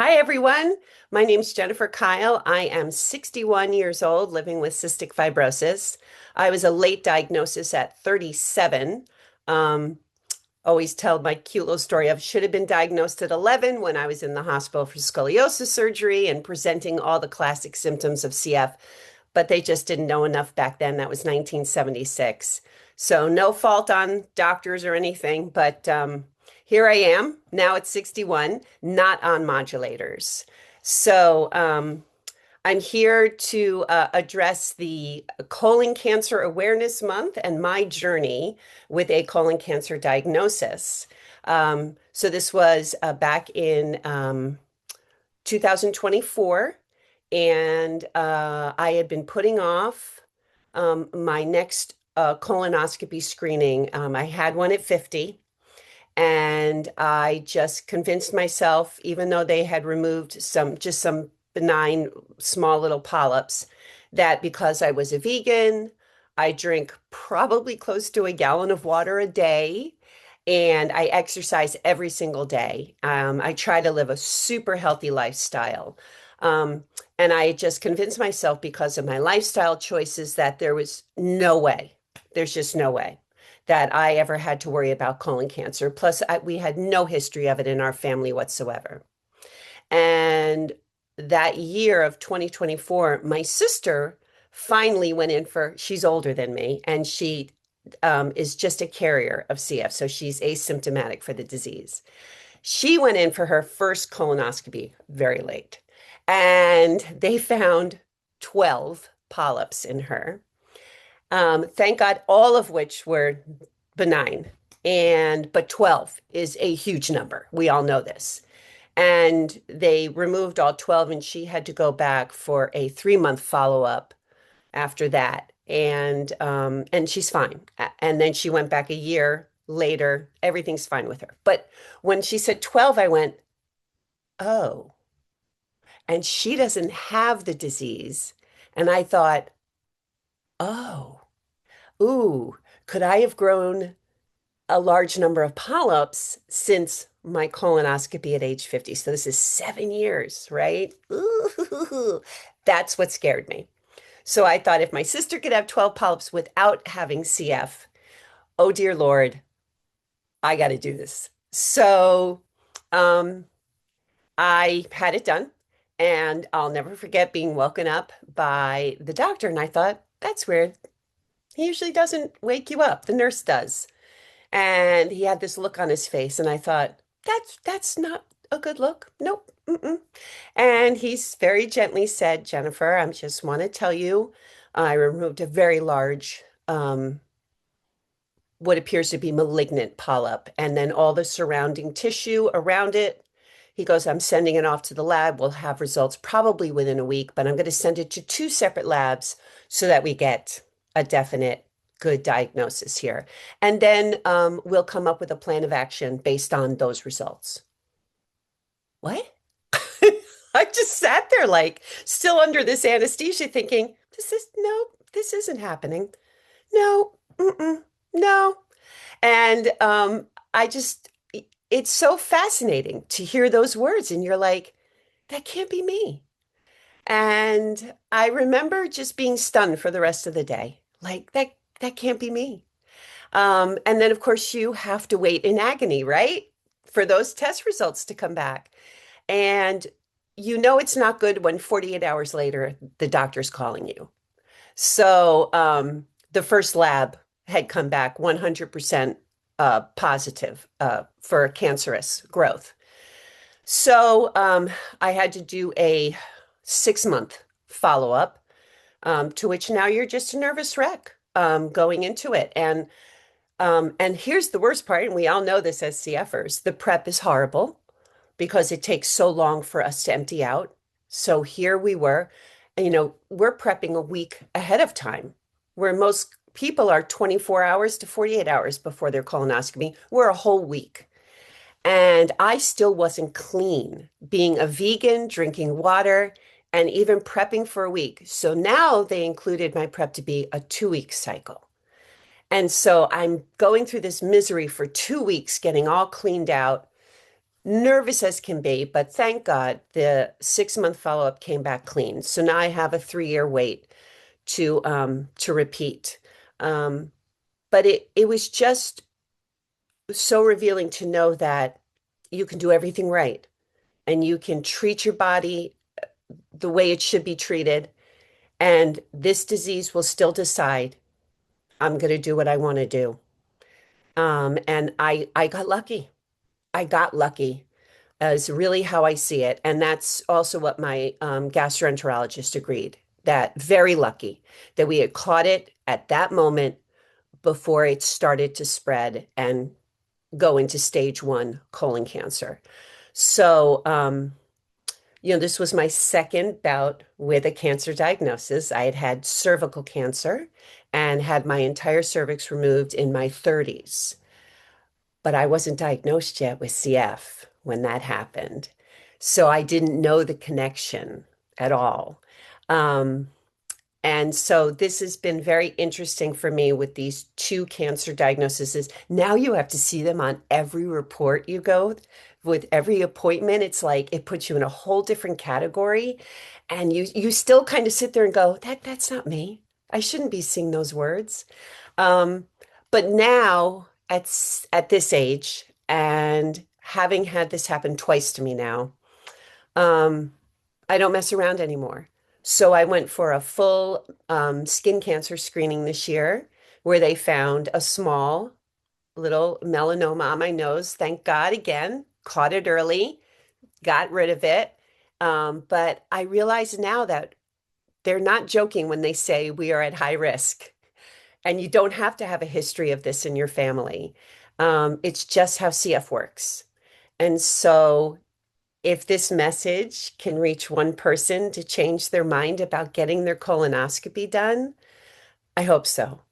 Hi, everyone. My name's Jennifer Kyle. I am 61 years old, living with cystic fibrosis. I was a late diagnosis at 37. Um, Always tell my cute little story of should have been diagnosed at 11 when I was in the hospital for scoliosis surgery and presenting all the classic symptoms of CF, but they just didn't know enough back then. That was 1976. So no fault on doctors or anything, but here I am now at 61, not on modulators. So I'm here to address the Colon Cancer Awareness Month and my journey with a colon cancer diagnosis. So this was back in 2024, and I had been putting off my next colonoscopy screening. I had one at 50, and I just convinced myself, even though they had removed just some benign small little polyps, that because I was a vegan, I drink probably close to a gallon of water a day, and I exercise every single day. I try to live a super healthy lifestyle. Um, and I just convinced myself because of my lifestyle choices that there was no way, there's just no way that I ever had to worry about colon cancer. Plus, we had no history of it in our family whatsoever. And that year of 2024, my sister finally went in for, she's older than me, and she is just a carrier of CF. So she's asymptomatic for the disease. She went in for her first colonoscopy very late, and they found 12 polyps in her. Thank God, all of which were benign. But 12 is a huge number. We all know this. And they removed all 12, and she had to go back for a 3-month follow-up after that. And she's fine. And then she went back a year later. Everything's fine with her. But when she said 12, I went, oh, and she doesn't have the disease. And I thought, oh, ooh, could I have grown a large number of polyps since my colonoscopy at age 50? So this is 7 years, right? Ooh, that's what scared me. So I thought if my sister could have 12 polyps without having CF, oh dear Lord, I got to do this. So um, I had it done, and I'll never forget being woken up by the doctor. And I thought, that's weird. He usually doesn't wake you up. The nurse does. And he had this look on his face, and I thought, that's not a good look. Nope. Mm-mm. And he's very gently said, Jennifer, I just want to tell you, I removed a very large, what appears to be malignant polyp, and then all the surrounding tissue around it. He goes, I'm sending it off to the lab. We'll have results probably within a week, but I'm going to send it to two separate labs so that we get a definite good diagnosis here. And then we'll come up with a plan of action based on those results. What? I just sat there like still under this anesthesia thinking, no, this isn't happening. No, mm-mm, no. And I just, it's so fascinating to hear those words. And you're like, that can't be me. And I remember just being stunned for the rest of the day. Like that can't be me. And then of course you have to wait in agony, right? For those test results to come back. And you know it's not good when 48 hours later the doctor's calling you. So the first lab had come back 100% positive for cancerous growth. So I had to do a 6-month follow-up, to which now you're just a nervous wreck going into it. And here's the worst part, and we all know this as CFers, the prep is horrible because it takes so long for us to empty out. So here we were, we're prepping a week ahead of time, where most people are 24 hours to 48 hours before their colonoscopy. We're a whole week. And I still wasn't clean, being a vegan, drinking water, and even prepping for a week. So now they included my prep to be a 2-week cycle. And so I'm going through this misery for 2 weeks, getting all cleaned out. nervous as can be, but thank God the 6 month follow-up came back clean. So now I have a 3 year wait to repeat. Um, but it was just so revealing to know that you can do everything right and you can treat your body the way it should be treated. And this disease will still decide I'm going to do what I want to do. And I got lucky. I got lucky is really how I see it. And that's also what my gastroenterologist agreed, that very lucky that we had caught it at that moment before it started to spread and go into stage 1 colon cancer. So, this was my second bout with a cancer diagnosis. I had had cervical cancer and had my entire cervix removed in my 30s, but I wasn't diagnosed yet with CF when that happened. So I didn't know the connection at all. Um, and so this has been very interesting for me with these two cancer diagnoses. Now you have to see them on every report you go with every appointment. It's like it puts you in a whole different category. And you still kind of sit there and go, that's not me. I shouldn't be seeing those words. Um, but now at this age and having had this happen twice to me now, um, I don't mess around anymore. So I went for a full skin cancer screening this year where they found a small little melanoma on my nose. Thank God again, caught it early, got rid of it. But I realize now that they're not joking when they say we are at high risk. And you don't have to have a history of this in your family. It's just how CF works. And so if this message can reach one person to change their mind about getting their colonoscopy done, I hope so.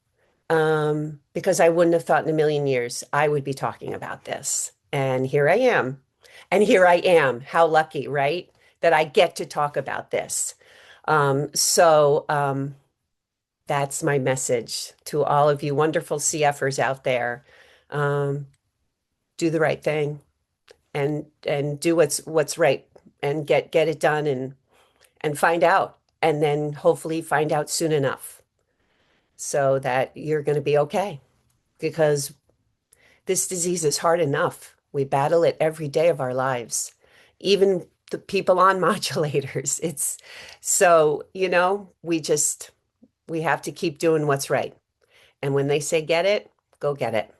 Because I wouldn't have thought in a million years I would be talking about this. And here I am. And here I am. How lucky, right? That I get to talk about this. So that's my message to all of you wonderful CFers out there. Um, do the right thing and do what's right and get it done and find out and then hopefully find out soon enough so that you're going to be okay because this disease is hard enough. We battle it every day of our lives, even the people on modulators. It's so, we have to keep doing what's right. And when they say get it, go get it.